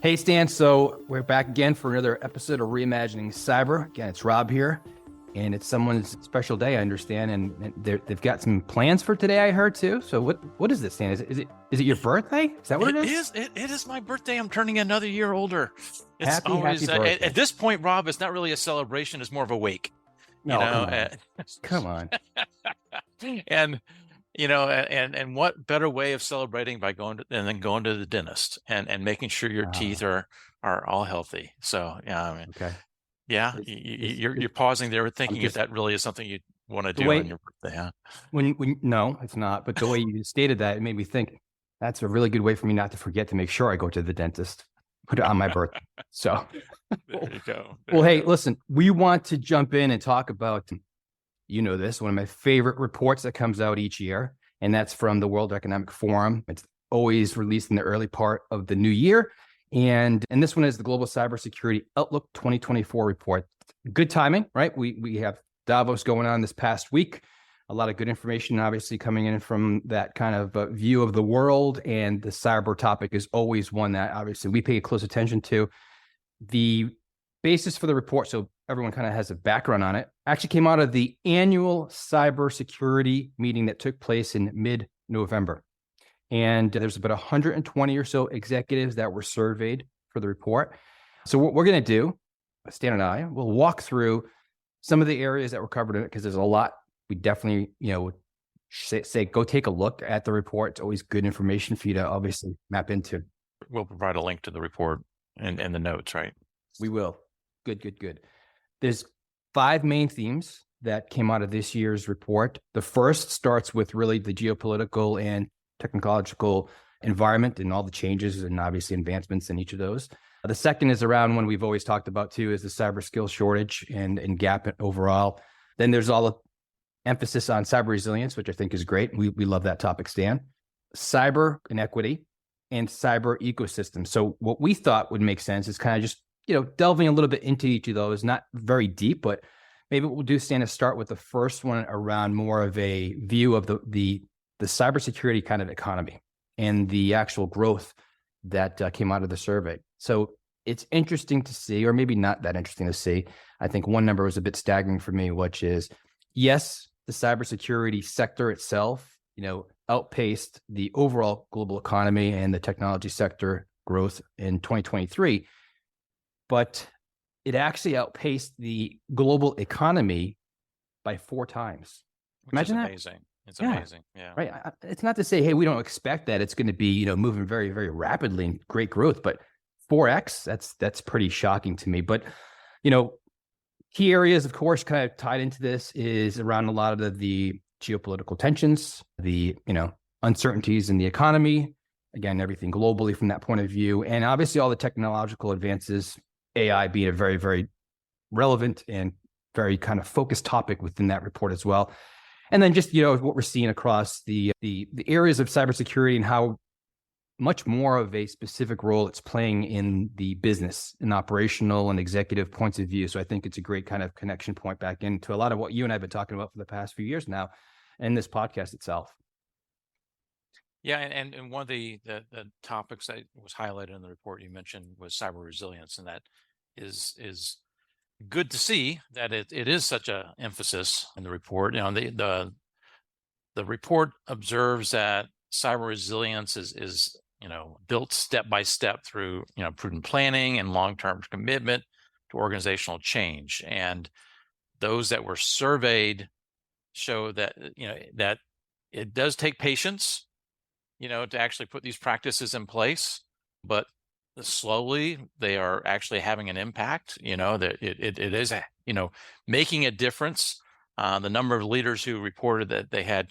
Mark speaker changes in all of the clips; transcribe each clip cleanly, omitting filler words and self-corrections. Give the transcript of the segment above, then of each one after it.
Speaker 1: Hey, Stan. So we're back again for another episode of Reimagining Cyber. Again, it's Rob here, and it's someone's special day, I understand, and they've got some plans for today, I heard too. So what is this, Stan? Is it your birthday? Is that what it is?
Speaker 2: It is my birthday. I'm turning another year older. It's
Speaker 1: happy birthday.
Speaker 2: At this point, Rob, it's not really a celebration. It's more of a wake.
Speaker 1: No, come on.
Speaker 2: And and what better way of celebrating by going to the dentist and making sure your teeth are all healthy. So yeah, I mean,
Speaker 1: okay.
Speaker 2: Yeah, you're pausing there, thinking if that really is something you want to do on your birthday, huh?
Speaker 1: No, it's not. But the way you stated that, it made me think that's a really good way for me not to forget to make sure I go to the dentist. Put it on my birthday. So
Speaker 2: there you go.
Speaker 1: Hey, listen, we want to jump in and talk about, this, one of my favorite reports that comes out each year, and that's from the World Economic Forum. It's always released in the early part of the new year. And this one is the Global Cybersecurity Outlook 2024 report. Good timing, right? We have Davos going on this past week. A lot of good information, obviously, coming in from that kind of view of the world. And the cyber topic is always one that, obviously, we pay close attention to. The basis for the report, so everyone kind of has a background on it, actually came out of the annual cybersecurity meeting that took place in mid-November. And there's about 120 or so executives that were surveyed for the report. So what we're going to do, Stan and I, we'll walk through some of the areas that were covered in it, because there's a lot. We definitely, say go take a look at the report. It's always good information for you to obviously map into.
Speaker 2: We'll provide a link to the report and the notes, right?
Speaker 1: We will. Good. There's 5 main themes that came out of this year's report. The first starts with really the geopolitical and technological environment and all the changes and obviously advancements in each of those. The second is around one we've always talked about too, is the cyber skills shortage and gap overall. Then there's all the emphasis on cyber resilience, which I think is great. We love that topic, Stan. Cyber inequity and cyber ecosystem. So what we thought would make sense is kind of just, delving a little bit into each of those, not very deep, but maybe what we'll do, Stan, is start with the first one around more of a view of the cybersecurity kind of economy and the actual growth that came out of the survey. So it's interesting to see, or maybe not that interesting to see. I think one number was a bit staggering for me, which is, yes, the cybersecurity sector itself, outpaced the overall global economy and the technology sector growth in 2023, but it actually outpaced the global economy by 4 times. Imagine that.
Speaker 2: Amazing. It's amazing. Yeah.
Speaker 1: Right. It's not to say, hey, we don't expect that it's going to be, moving very, very rapidly and great growth, but 4x, that's pretty shocking to me. But, key areas, of course, kind of tied into this is around a lot of the geopolitical tensions, the, uncertainties in the economy, again, everything globally from that point of view, and obviously all the technological advances, AI being a very, very relevant and very kind of focused topic within that report as well. And then just, what we're seeing across the areas of cybersecurity and how much more of a specific role it's playing in the business and operational and executive points of view. So I think it's a great kind of connection point back into a lot of what you and I have been talking about for the past few years now in this podcast itself.
Speaker 2: Yeah, and one of the topics that was highlighted in the report you mentioned was cyber resilience, and that is good to see that it is such a emphasis in the report. The report observes that cyber resilience is built step by step through prudent planning and long-term commitment to organizational change. And those that were surveyed show that that it does take patience to actually put these practices in place, but slowly they are actually having an impact. That it is making a difference. The number of leaders who reported that they had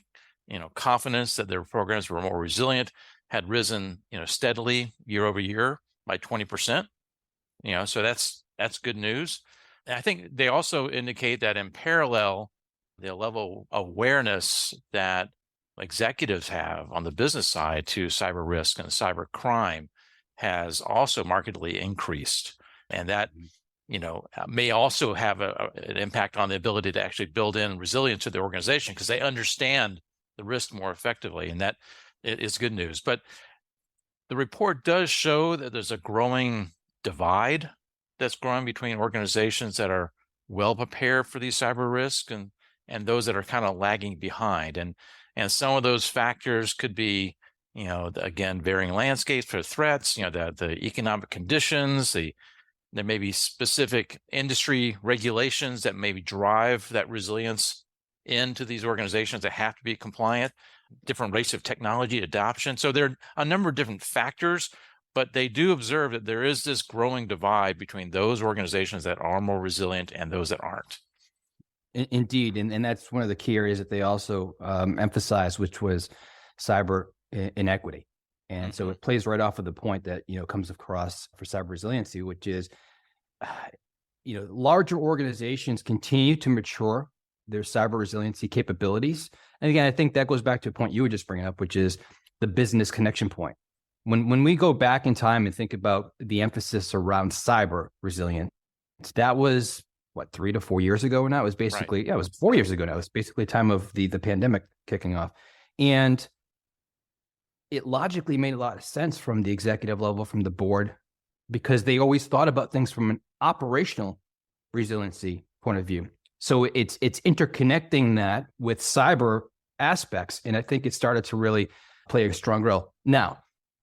Speaker 2: confidence that their programs were more resilient had risen steadily year over year by 20%. So that's good news. And I think they also indicate that in parallel, the level of awareness that executives have on the business side to cyber risk and cyber crime has also markedly increased. And that, may also have an impact on the ability to actually build in resilience to the organization, because they understand the risk more effectively. And that is good news. But The report does show that there's a growing divide that's growing between organizations that are well prepared for these cyber risks and those that are kind of lagging behind. And some of those factors could be, again, varying landscapes for threats, the economic conditions, there may be specific industry regulations that maybe drive that resilience into these organizations that have to be compliant, different rates of technology adoption. So there are a number of different factors, but they do observe that there is this growing divide between those organizations that are more resilient and those that aren't.
Speaker 1: Indeed. And that's one of the key areas that they also emphasized, which was cyber inequity. And so it plays right off of the point that, comes across for cyber resiliency, which is, larger organizations continue to mature their cyber resiliency capabilities. And again, I think that goes back to a point you were just bringing up, which is the business connection point. When we go back in time and think about the emphasis around cyber resilience, that was 3 to 4 years ago now. It was basically,
Speaker 2: Right.
Speaker 1: Yeah, it was 4 years ago now. It was basically time of the pandemic kicking off. And it logically made a lot of sense from the executive level, from the board, because they always thought about things from an operational resiliency point of view. So it's interconnecting that with cyber aspects. And I think it started to really play a strong role. Now,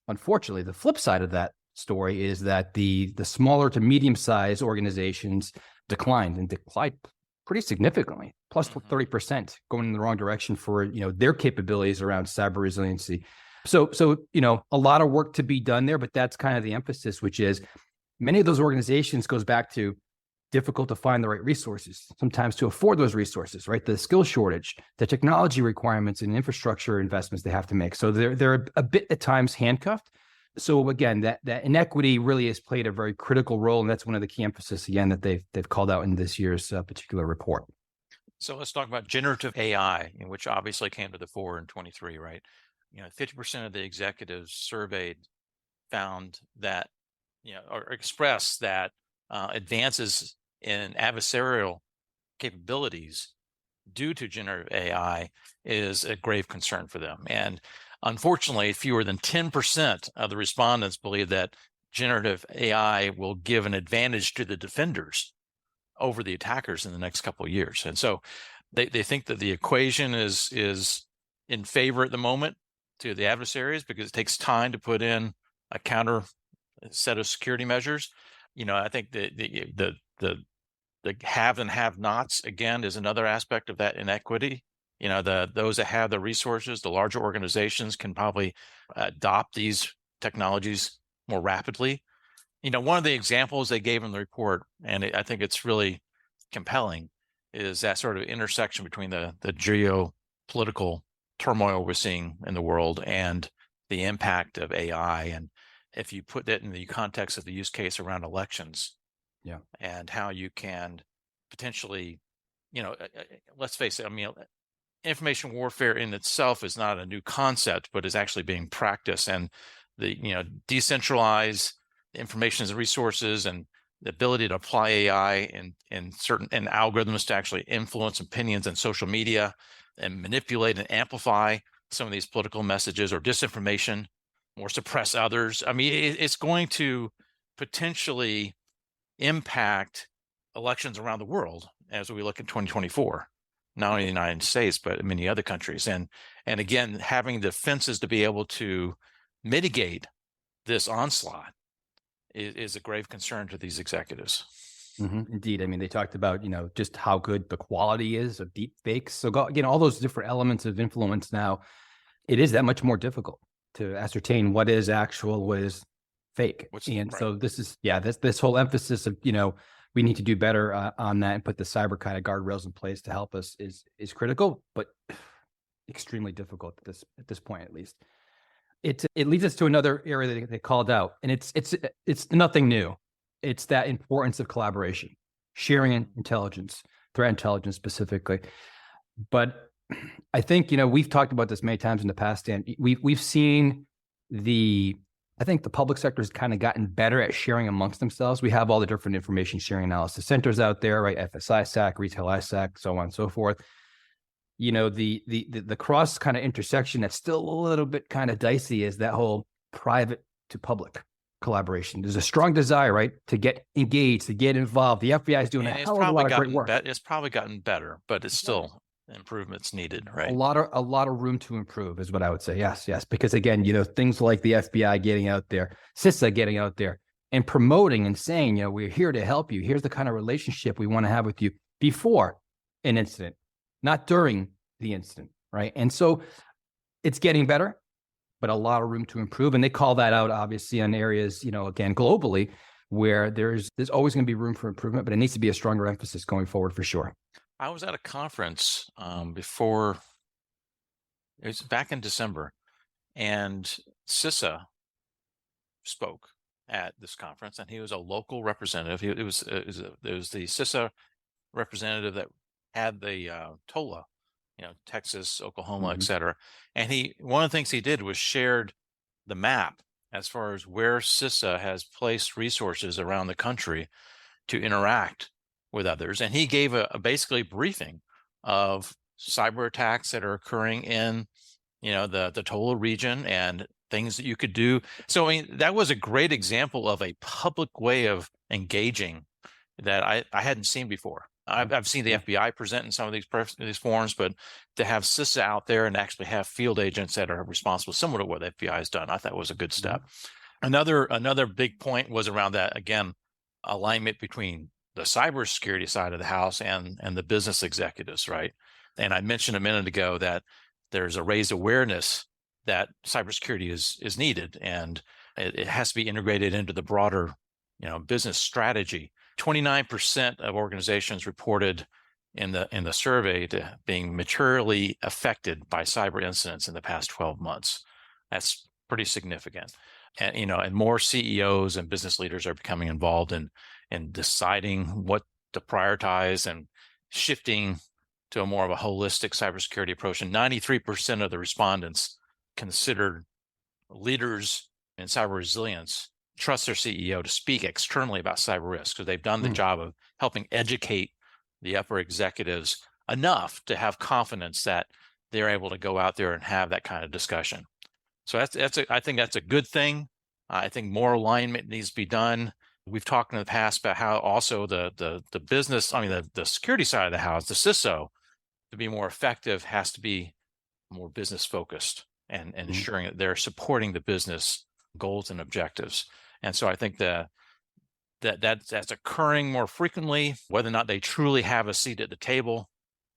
Speaker 1: unfortunately, the flip side of that story is that the smaller to medium-sized organizations declined pretty significantly, plus 30%, going in the wrong direction for their capabilities around cyber resiliency. So a lot of work to be done there, but that's kind of the emphasis, which is many of those organizations goes back to difficult to find the right resources, sometimes to afford those resources, right? The skill shortage, the technology requirements and infrastructure investments they have to make. So they're a bit at times handcuffed. So again, that inequity really has played a very critical role, and that's one of the key emphasis again that they've called out in this year's particular report.
Speaker 2: So let's talk about generative AI, which obviously came to the fore in 23, right? 50% of the executives surveyed found that, or expressed that advances in adversarial capabilities due to generative AI is a grave concern for them. And unfortunately, fewer than 10% of the respondents believe that generative AI will give an advantage to the defenders over the attackers in the next couple of years. And so they think that the equation is in favor at the moment to the adversaries because it takes time to put in a counter set of security measures. I think the have and have nots again is another aspect of that inequity. Those that have the resources, the larger organizations can probably adopt these technologies more rapidly. One of the examples they gave in the report, and I think it's really compelling, is that sort of intersection between the geopolitical turmoil we're seeing in the world and the impact of AI. And if you put that in the context of the use case around elections, and how you can potentially, let's face it, information warfare in itself is not a new concept, but is actually being practiced. And the, decentralize information and resources and the ability to apply AI in certain algorithms to actually influence opinions on social media and manipulate and amplify some of these political messages or disinformation or suppress others. It's going to potentially impact elections around the world as we look at 2024, not only in the United States, but in many other countries. And again, having the fences to be able to mitigate this onslaught is a grave concern to these executives.
Speaker 1: Indeed. They talked about, just how good the quality is of deep fakes. So again, all those different elements of influence now, it is that much more difficult to ascertain what is actual, what is fake. So this is, this whole emphasis of, we need to do better on that and put the cyber kind of guardrails in place to help us is critical, but extremely difficult at this point, at least. It leads us to another area that they called out, and it's nothing new. It's that importance of collaboration, sharing intelligence, threat intelligence specifically. But I think, we've talked about this many times in the past, and we've seen I think the public sector has kind of gotten better at sharing amongst themselves. We have all the different information sharing analysis centers out there, right? FSISAC, Retail ISAC, so on and so forth. The cross kind of intersection that's still a little bit kind of dicey is that whole private to public collaboration. There's a strong desire, right, to get engaged, to get involved. The FBI is doing a hell of a lot of great work.
Speaker 2: It's probably gotten better, but it's still improvements needed, right?
Speaker 1: A lot of room to improve is what I would say. Yes. Because again, things like the FBI getting out there, CISA getting out there and promoting and saying, we're here to help you. Here's the kind of relationship we want to have with you before an incident, not during the incident, right? And so it's getting better, but a lot of room to improve. And they call that out, obviously, on areas, again, globally, where there's always going to be room for improvement, but it needs to be a stronger emphasis going forward for sure.
Speaker 2: I was at a conference before, it was back in December, and CISA spoke at this conference, and he was a local representative. It was the CISA representative that had the TOLA, Texas, Oklahoma, et cetera. And one of the things he did was shared the map as far as where CISA has placed resources around the country to interact with others. And he gave a basically briefing of cyber attacks that are occurring in, the TOLA region and things that you could do. So, that was a great example of a public way of engaging that I hadn't seen before. I've seen the FBI present in some of these forums, but to have CISA out there and actually have field agents that are responsible, similar to what the FBI has done, I thought was a good step. Another big point was around that, again, alignment between the cybersecurity side of the house and the business executives, right? And I mentioned a minute ago that there's a raised awareness that cybersecurity is needed, and it has to be integrated into the broader, business strategy. 29% of organizations reported in the survey to being materially affected by cyber incidents in the past 12 months. That's pretty significant. And and more CEOs and business leaders are becoming involved in deciding what to prioritize and shifting to a more of a holistic cybersecurity approach. And 93% of the respondents considered leaders in cyber resilience trust their CEO to speak externally about cyber risk, because they've done the job of helping educate the upper executives enough to have confidence that they're able to go out there and have that kind of discussion. So I think that's a good thing. I think more alignment needs to be done. We've talked in the past about how also the business, the security side of the house, the CISO, to be more effective, has to be more business focused and ensuring that they're supporting the business goals and objectives. And so I think that's occurring more frequently. Whether or not they truly have a seat at the table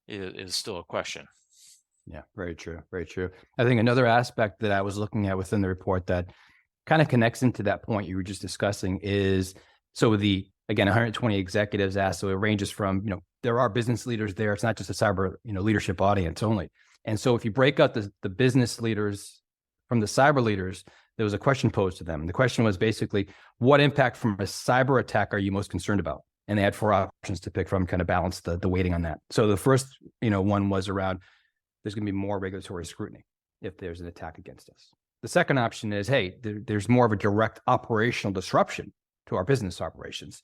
Speaker 2: is still a question.
Speaker 1: Yeah, very true. Very true. I think another aspect that I was looking at within the report that kind of connects into that point you were just discussing is, so again, 120 executives asked, so it ranges from, there are business leaders there. It's not just a cyber, leadership audience only. And so if you break out the business leaders from the cyber leaders, there was a question posed to them. And the question was basically, what impact from a cyber attack are you most concerned about? And they had 4 options to pick from, kind of balance the weighting on that. So the first, one was around, there's going to be more regulatory scrutiny if there's an attack against us. The second option is, hey, there's more of a direct operational disruption to our business operations.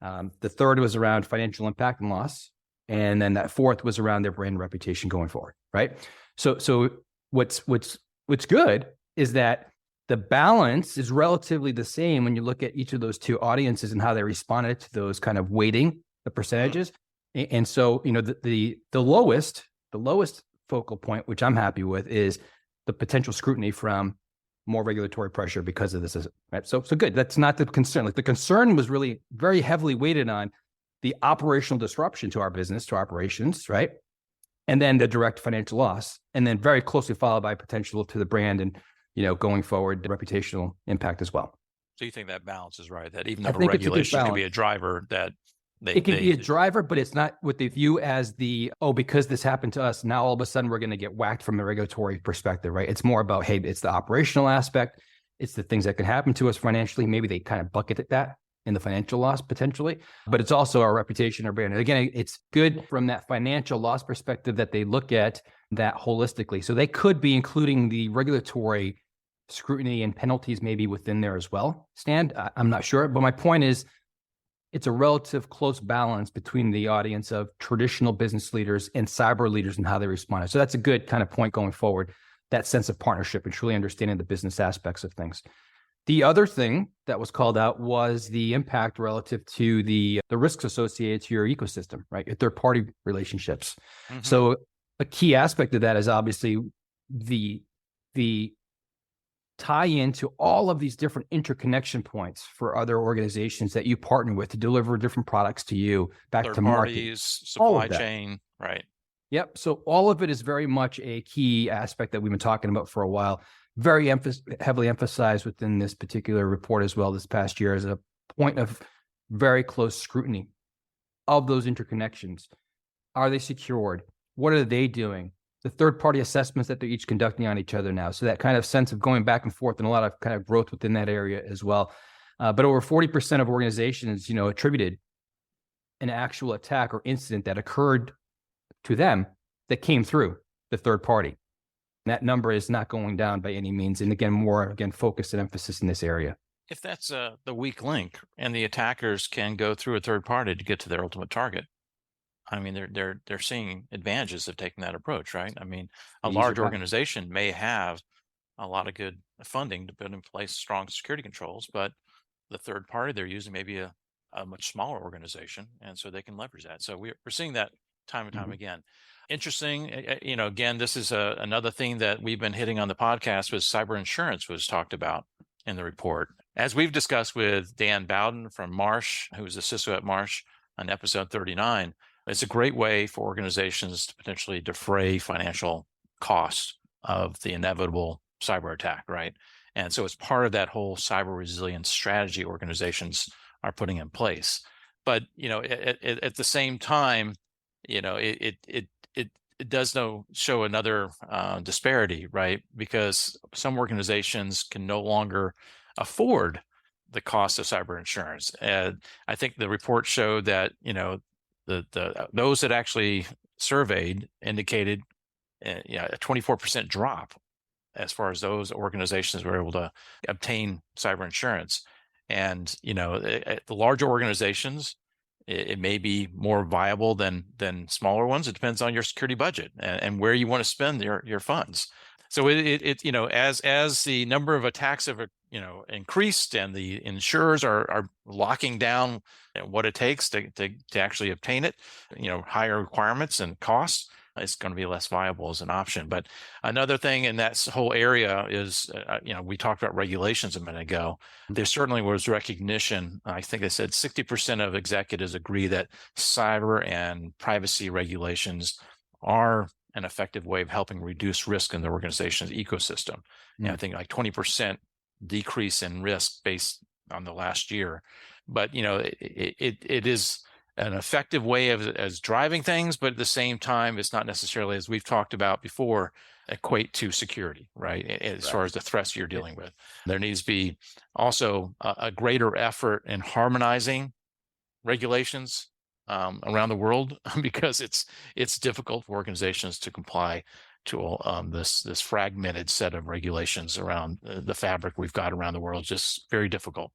Speaker 1: The third was around financial impact and loss. And then that fourth was around their brand reputation going forward, right? So what's good is that the balance is relatively the same when you look at each of those 2 audiences and how they responded to those kind of weighting, the percentages. And so, the lowest focal point, which I'm happy with, is the potential scrutiny from more regulatory pressure because of this. Right? So good. That's not the concern. Like, the concern was really very heavily weighted on the operational disruption to our business, to our operations, right? And then the direct financial loss, and then very closely followed by potential to the brand and, going forward, the reputational impact as well.
Speaker 2: So you think that balance is right, that even though regulation can be a driver, that
Speaker 1: it can be a driver, but it's not what they view as because this happened to us, now all of a sudden we're going to get whacked from a regulatory perspective, right? It's more about, hey, it's the operational aspect. It's the things that can happen to us financially. Maybe they kind of bucket that in the financial loss potentially, but it's also our reputation, our brand. And again, it's good from that financial loss perspective that they look at that holistically. So they could be including the regulatory scrutiny and penalties maybe within there as well, Stan. I'm not sure, but my point is, it's a relative close balance between the audience of traditional business leaders and cyber leaders and how they responded. So that's a good kind of point going forward, that sense of partnership and truly understanding the business aspects of things. The other thing that was called out was the impact relative to the risks associated to your ecosystem, right? Your third-party relationships.
Speaker 2: Mm-hmm.
Speaker 1: So a key aspect of that is obviously the tie into all of these different interconnection points for other organizations that you partner with to deliver different products to you, back
Speaker 2: Third
Speaker 1: to market.
Speaker 2: parties,
Speaker 1: All
Speaker 2: supply
Speaker 1: of that.
Speaker 2: chain, right?
Speaker 1: Yep. So all of it is very much a key aspect that we've been talking about for a while. Very heavily emphasized within this particular report as well this past year as a point of very close scrutiny of those interconnections. Are they secured? What are they doing? The third-party assessments that they're each conducting on each other now. So that kind of sense of going back and forth and a lot of kind of growth within that area as well. But over 40% of organizations, attributed an actual attack or incident that occurred to them that came through the third party. That number is not going down by any means. And again, more focus and emphasis in this area.
Speaker 2: If that's the weak link and the attackers can go through a third party to get to their ultimate target, I mean, they're seeing advantages of taking that approach, right? I mean, a large organization may have a lot of good funding to put in place strong security controls, but the third party they're using may be a much smaller organization, and so they can leverage that. So we're seeing that time and time again. Interesting. Again, this is another thing that we've been hitting on the podcast was cyber insurance was talked about in the report. As we've discussed with Dan Bowden from Marsh, who is a CISO at Marsh on episode 39, it's a great way for organizations to potentially defray financial costs of the inevitable cyber attack, right? And so it's part of that whole cyber resilience strategy organizations are putting in place. But at the same time, it does show another disparity, right? Because some organizations can no longer afford the cost of cyber insurance. And I think the report showed that those that actually surveyed indicated a 24% drop as far as those organizations were able to obtain cyber insurance. And the larger organizations, it may be more viable than smaller ones. It depends on your security budget and where you want to spend your funds. So as the number of attacks have increased and the insurers are locking down what it takes to actually obtain it, higher requirements and costs, it's going to be less viable as an option. But another thing in that whole area is, we talked about regulations a minute ago. There certainly was recognition. I think they said 60% of executives agree that cyber and privacy regulations are an effective way of helping reduce risk in the organization's ecosystem. And I think like 20% decrease in risk based on the last year. But it is an effective way of as driving things, but at the same time, it's not necessarily, as we've talked about before, equate to security, right? As far as the threats you're dealing with. There needs to be also a greater effort in harmonizing regulations around the world because it's difficult for organizations to comply to this fragmented set of regulations around the fabric we've got around the world. Just very difficult.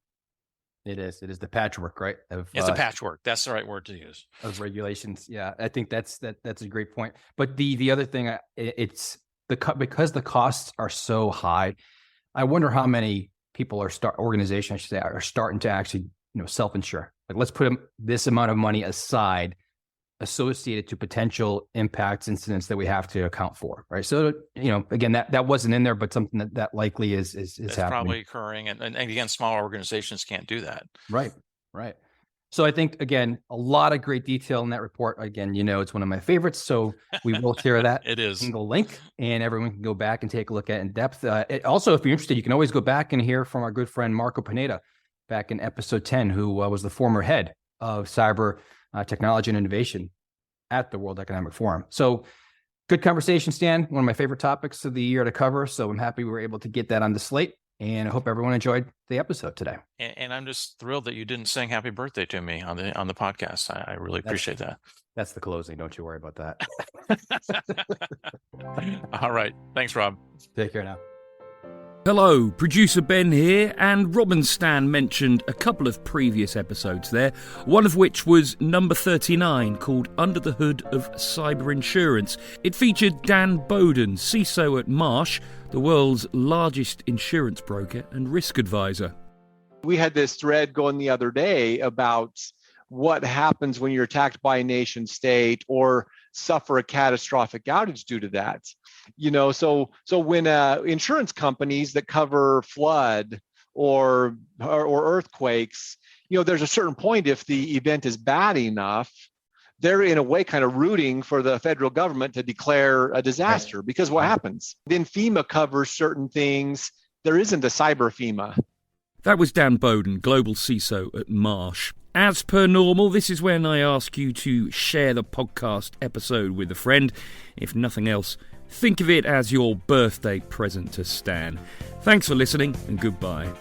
Speaker 1: It is the patchwork, right?
Speaker 2: It's a patchwork. That's the right word to use.
Speaker 1: Of regulations. Yeah, I think that's a great point. But the other thing, it's because the costs are so high. I wonder how many people organizations, I should say, are starting to actually self-insure. Like, let's put this amount of money aside associated to potential impacts, incidents that we have to account for, right? So, again, that wasn't in there, but something that likely is happening.
Speaker 2: Probably occurring. And again, smaller organizations can't do that.
Speaker 1: Right. So I think, again, a lot of great detail in that report. Again, it's one of my favorites. So we will share that
Speaker 2: it is
Speaker 1: single link and everyone can go back and take a look at in depth. Also, if you're interested, you can always go back and hear from our good friend, Marco Pineda, back in episode 10, who was the former head of cyber technology and innovation at the World Economic Forum. So good conversation, Stan. One of my favorite topics of the year to cover. So I'm happy we were able to get that on the slate. And I hope everyone enjoyed the episode today.
Speaker 2: And I'm just thrilled that you didn't sing happy birthday to me on the podcast. I really appreciate that.
Speaker 1: That's the closing. Don't you worry about that.
Speaker 2: All right. Thanks, Rob.
Speaker 1: Take care now.
Speaker 3: Hello, producer Ben here, and Rob and Stan mentioned a couple of previous episodes there, one of which was number 39, called Under the Hood of Cyber Insurance. It featured Dan Bowden, CISO at Marsh, the world's largest insurance broker and risk advisor.
Speaker 4: We had this thread going the other day about what happens when you're attacked by a nation state or suffer a catastrophic outage due to that. So when insurance companies that cover flood or earthquakes, there's a certain point, if the event is bad enough, they're in a way kind of rooting for the federal government to declare a disaster, because what happens? Then FEMA covers certain things. There isn't a cyber FEMA.
Speaker 3: That was Dan Bowden, Global CISO at Marsh. As per normal, this is when I ask you to share the podcast episode with a friend. If nothing else, think of it as your birthday present to Stan. Thanks for listening, and goodbye.